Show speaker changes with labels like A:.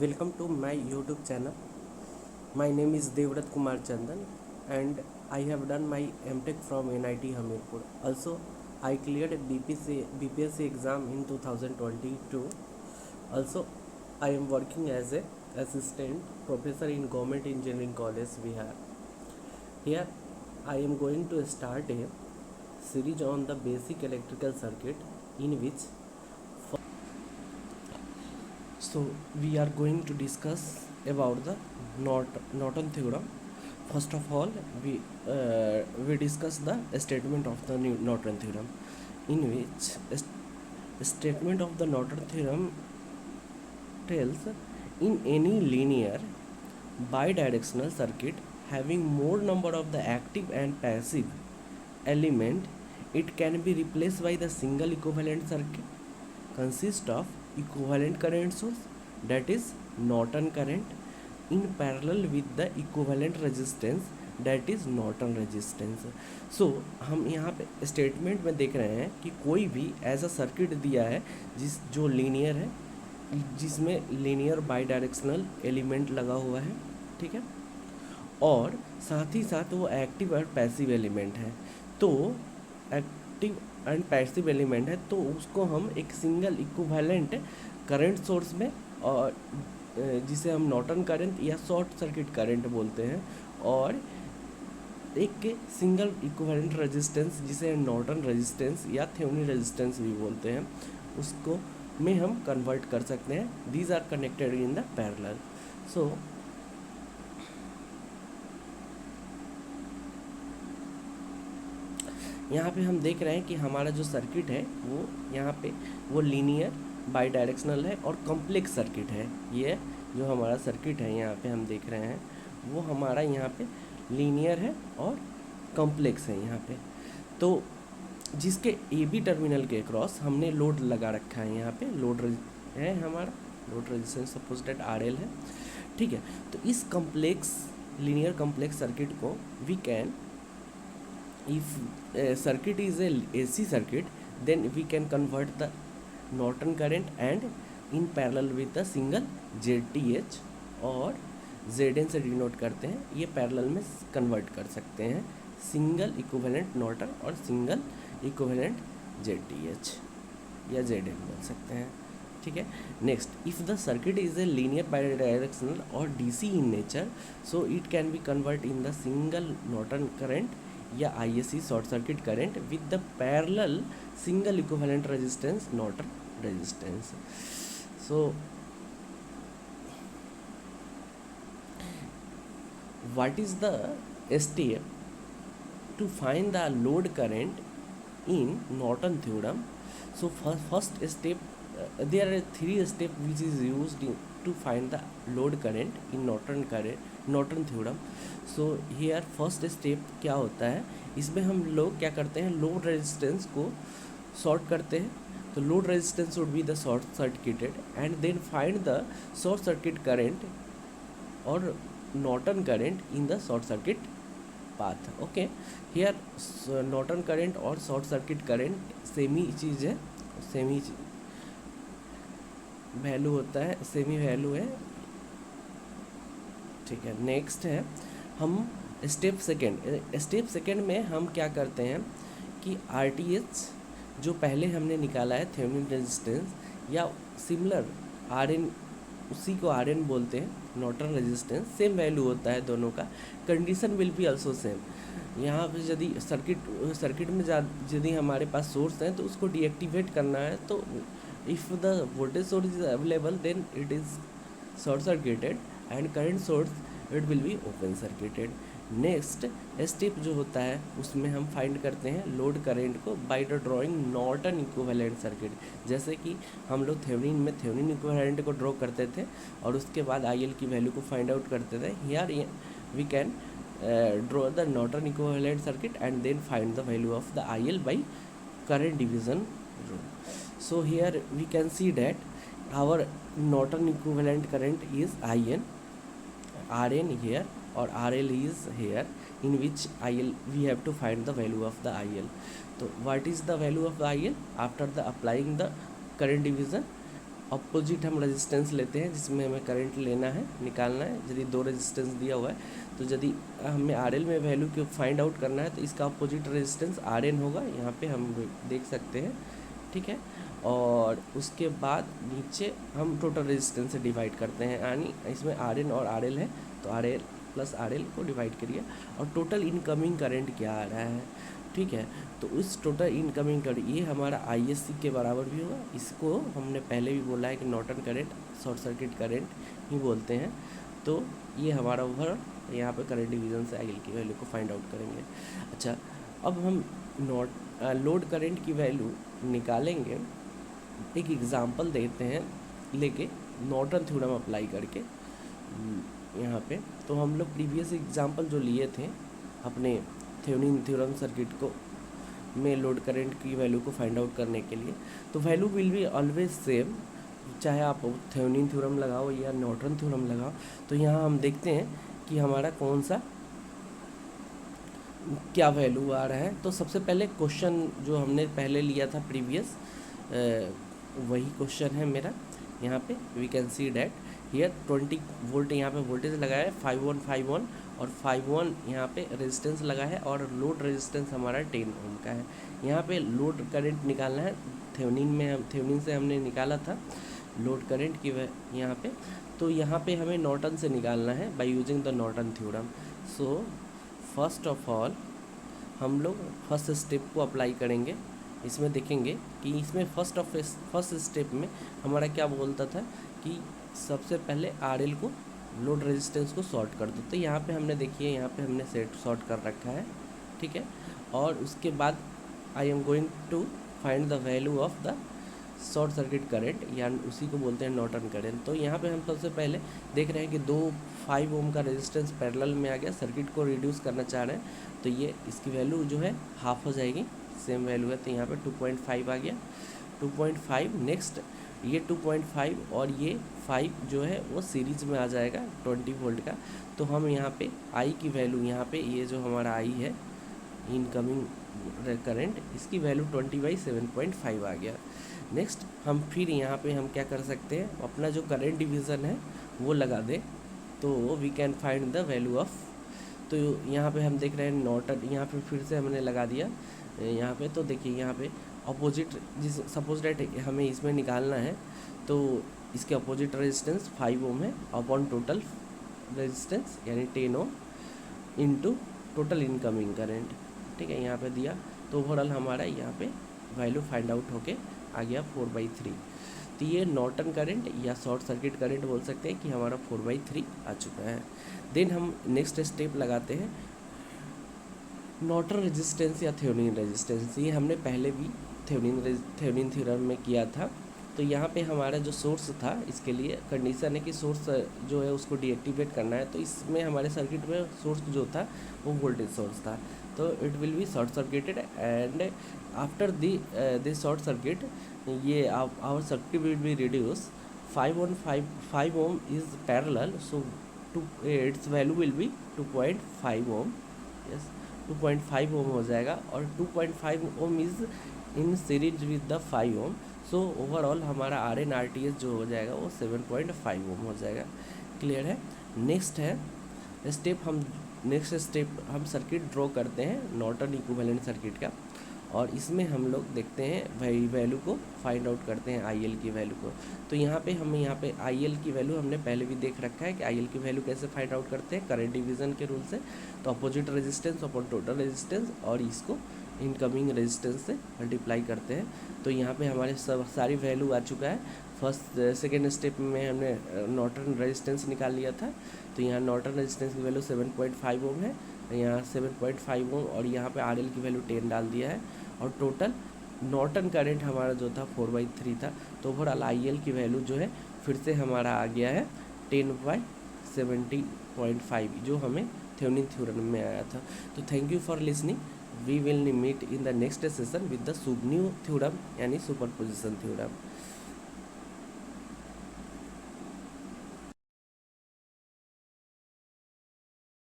A: Welcome to my YouTube channel. My name is Devrat Kumar Chandan and I have done my MTech from NIT Hamirpur. Also, I cleared a BPSC exam in 2022. Also, I am working as a assistant professor in Government Engineering College, Bihar. Here, I am going to start a series on the basic electrical circuit in which we are going to discuss about the Norton theorem. First of all, we discuss the statement of the Norton theorem, in which statement of the Norton theorem tells in any linear bidirectional circuit having more number of the active and passive element, it can be replaced by the single equivalent circuit consist of equivalent current source, that is Norton current, in parallel with the equivalent resistance, that is Norton resistance. So हम यहाँ पे statement में देख रहे हैं कि कोई भी ऐसा सर्किट दिया है जो लीनियर है, जिसमें लीनियर बाई डायरेक्शनल एलिमेंट लगा हुआ है, ठीक है, और साथ ही साथ वो एक्टिव और पैसिव एलिमेंट है। तो एक्टिव एंड पैसिव एलिमेंट है तो उसको हम एक सिंगल इक्विवेलेंट करंट सोर्स में, और जिसे हम नॉर्टन करंट या शॉर्ट सर्किट करंट बोलते हैं, और एक सिंगल इक्विवेलेंट रेजिस्टेंस जिसे नॉर्टन रेजिस्टेंस या थेवेनिन रेजिस्टेंस भी बोलते हैं, उसको में हम कन्वर्ट कर सकते हैं। These are connected in the parallel. So यहाँ पे हम देख रहे हैं कि हमारा जो सर्किट है वो यहाँ पे वो लीनियर बाई डायरेक्शनल है और कॉम्प्लेक्स सर्किट है। ये जो हमारा सर्किट है यहाँ पे हम देख रहे हैं वो हमारा यहाँ पे लीनियर है और कॉम्प्लेक्स है यहाँ पे। तो जिसके ए बी टर्मिनल के क्रॉस हमने लोड लगा रखा है, यहाँ पे लोड है हमारा, load resistance suppose that RL है, ठीक है। तो इस कॉम्प्लेक्स लीनियर कॉम्प्लेक्स सर्किट को we can, if a circuit is a AC circuit, then we can convert the Norton current and in parallel with the single ZTH और Zn से denote करते हैं, ये पैरेलल में कन्वर्ट कर सकते हैं सिंगल इक्विवेलेंट नॉर्टन और सिंगल इक्विवेलेंट ZTH या Zn बोल सकते हैं, ठीक है। Next, if the circuit is a linear bidirectional और DC in nature, so it can be convert in the single Norton current या ISC short circuit current with the parallel single equivalent resistance Norton resistance. So what is the step to find the load current in Norton theorem? So first step, there are three steps which is used to find the load current in Norton theorem. So here first step क्या होता है, इसमें हम लोग क्या करते हैं, load resistance को शॉर्ट करते हैं। तो load resistance would be the short circuited and then find the short circuit current और Norton current in the short circuit path. Okay, here Norton current और शॉर्ट सर्किट करंट सेम ही चीज़ है, same ही value होता है, same ही value है, ठीक है। नेक्स्ट है हम स्टेप सेकेंड में हम क्या करते हैं कि RTH जो पहले हमने निकाला है थेवेनिन रेजिस्टेंस या सिमिलर RN, उसी को RN बोलते हैं, नॉर्टन रेजिस्टेंस, सेम वैल्यू होता है दोनों का। Condition will be also same. यहाँ पे यदि सर्किट में यदि हमारे पास सोर्स है तो उसको डीएक्टिवेट करना है, तो if the voltage source is available then it is short circuited and current source it will be open circuited. Next step जो होता है उसमें हम फाइंड करते हैं लोड करंट को by the drawing Norton equivalent circuit. जैसे कि हम लोग थेवेनिन में थेवेनिन इक्विवेलेंट को ड्रॉ करते थे और उसके बाद IL की वैल्यू को फाइंड आउट करते थे। Here we can draw the Norton equivalent circuit and then find the value of the IL by current division rule. So here we can see that our Norton equivalent current is IN, RN here or RL is here, in which IL we have to find the value of the IL. So what is the value of the IL after the applying the current division? Opposite हम resistance लेते हैं जिसमें हमें current लेना है, निकालना है। यदि 2 रेजिस्टेंस दिया हुआ है तो यदि हमें RL में वैल्यू को फाइंड आउट करना है तो इसका अपोजिट रेजिस्टेंस RN होगा, यहाँ पे हम देख सकते हैं, ठीक है। और उसके बाद नीचे हम टोटल रेजिस्टेंस से डिवाइड करते हैं, यानी इसमें RN और RL है तो RL प्लस RL को डिवाइड करिए और टोटल इनकमिंग करंट क्या आ रहा है, ठीक है। तो उस टोटल इनकमिंग करंट ये हमारा ISC के बराबर भी होगा। इसको हमने पहले भी बोला है कि Norton current, short circuit current ही बोलते हैं। तो ये हमारा ओवरऑल यहाँ पे करंट डिवीजन से IL की वैल्यू को फाइंड आउट करेंगे। अच्छा, अब हम लोड करंट की वैल्यू निकालेंगे। एक एग्जांपल देते हैं लेके नॉर्टन थ्योरम अप्लाई करके यहाँ पे। तो हम लोग प्रीवियस एग्जांपल जो लिए थे अपने थेवेनिन थ्योरम सर्किट को में लोड करंट की वैल्यू को फाइंड आउट करने के लिए, तो value will be always same, चाहे आप थेवेनिन थ्योरम लगाओ या नॉर्टन थ्योरम लगाओ। तो यहाँ हम देखते हैं कि हमारा कौन सा क्या वैल्यू आ रहा है। तो सबसे पहले क्वेश्चन जो हमने पहले लिया था प्रीवियस, वही क्वेश्चन है मेरा। यहाँ पे we can see that here 20 volt यहाँ पे वोल्टेज लगा है 5151 और 51 यहाँ पे रेजिस्टेंस लगा है और लोड रेजिस्टेंस हमारा 10 ओम का है। यहाँ पे लोड करंट निकालना है, थेवेनिन से हमने निकाला था लोड करंट की यहाँ पे। तो यहाँ पे हमें नॉर्टन से निकालना है by using the Norton theorem. So first of all हम लोग फर्स्ट स्टेप को अप्लाई करेंगे। इसमें देखेंगे कि इसमें फर्स्ट स्टेप में हमारा क्या बोलता था कि सबसे पहले RL को लोड रेजिस्टेंस को शॉर्ट कर दो। तो यहाँ पे हमने देखिए यहाँ पे हमने सेट शॉर्ट कर रखा है, ठीक है। और उसके बाद I am going to find the value of the short circuit current, या उसी को बोलते हैं नॉर्टन करंट। तो यहाँ पे हम सबसे पहले देख रहे हैं कि 5 ओम का रेजिस्टेंस पैरेलल में आ गया, सर्किट को रिड्यूस करना चाह रहे हैं तो ये इसकी वैल्यू जो है हाफ हो जाएगी, सेम वैल्यू है। तो यहाँ पे 2.5 आ गया, 2.5। नेक्स्ट ये 2.5 और ये 5 जो है वो सीरीज में आ जाएगा 20 वोल्ट का। तो हम यहाँ पे I की वैल्यू, यहाँ पे ये जो हमारा I है इनकमिंग करंट, इसकी वैल्यू 20/7.5 आ गया। नेक्स्ट हम फिर यहाँ पे हम क्या कर सकते हैं, अपना जो करंट डिवीज़न है वो लगा दें तो we can find the value of. तो यहाँ पे हम देख रहे हैं नॉर्टन, यहाँ पे फिर से हमने लगा दिया यहाँ पे। तो देखिए यहाँ पे अपोजिट, जिस सपोज डेट हमें इसमें निकालना है तो इसके अपोजिट रेजिस्टेंस 5 ओम है अपॉन टोटल रेजिस्टेंस यानी 10 ओम इनटू टोटल इनकमिंग करंट, ठीक है। यहाँ पे दिया तो ओवरऑल हमारा यहाँ पे वैल्यू फाइंड आउट होके आ गया 4/3। तो ये नॉर्टन करंट या शॉर्ट सर्किट करंट बोल सकते हैं कि हमारा 4/3 आ चुका है। देन हम नेक्स्ट स्टेप लगाते हैं नॉर्टन रेजिस्टेंस या थेवेनिन रेजिस्टेंस। ये हमने पहले भी थेवेनिन थ्योरम में किया था। तो यहाँ पे हमारा जो सोर्स था, इसके लिए कंडीशन है कि सोर्स जो है उसको डीएक्टिवेट करना है। तो इसमें हमारे सर्किट में सोर्स जो था वो वोल्टेज सोर्स था, तो it will be short circuited and after this short circuit ये our circuit will be reduce 5 ohm is parallel, so its value will be 2.5 ohm. Yes, 2.5 ohm हो जाएगा और 2.5 ohm is in series with the 5 ohm. So overall हमारा RN RTS जो हो जाएगा वो 7.5 ओम हो जाएगा। क्लियर है। नेक्स्ट स्टेप हम सर्किट ड्रॉ करते हैं नॉर्टन इक्विवेलेंट सर्किट का, और इसमें हम लोग देखते हैं वैल्यू को फाइंड आउट करते हैं IL की वैल्यू को। तो यहाँ पे IL की वैल्यू हमने पहले भी देख रखा है कि IL की वैल्यू कैसे फाइंड आउट करते हैं करंट डिवीज़न के रूल से। तो opposite resistance upon total resistance और इसको इनकमिंग रेजिस्टेंस से मल्टीप्लाई करते हैं। तो यहाँ पे हमारे सारी वैल्यू आ चुका है। सेकेंड स्टेप में हमने नॉर्टन रेजिस्टेंस निकाल लिया था। तो यहाँ नॉर्टन रेजिस्टेंस की वैल्यू 7.5 ओम है, यहाँ 7.5 ओम और यहाँ पे RL की वैल्यू 10 डाल दिया है और टोटल नॉर्टन करंट हमारा जो था 4/3 था। तो ओवरऑल IL की वैल्यू जो है फिर से हमारा आ गया है 10/70.5 जो हमें थेवेनिन थ्योरम में आया था। तो thank you for listening. We will meet in the next session with the new theorem यानी सुपरपोजिशन थ्योरम।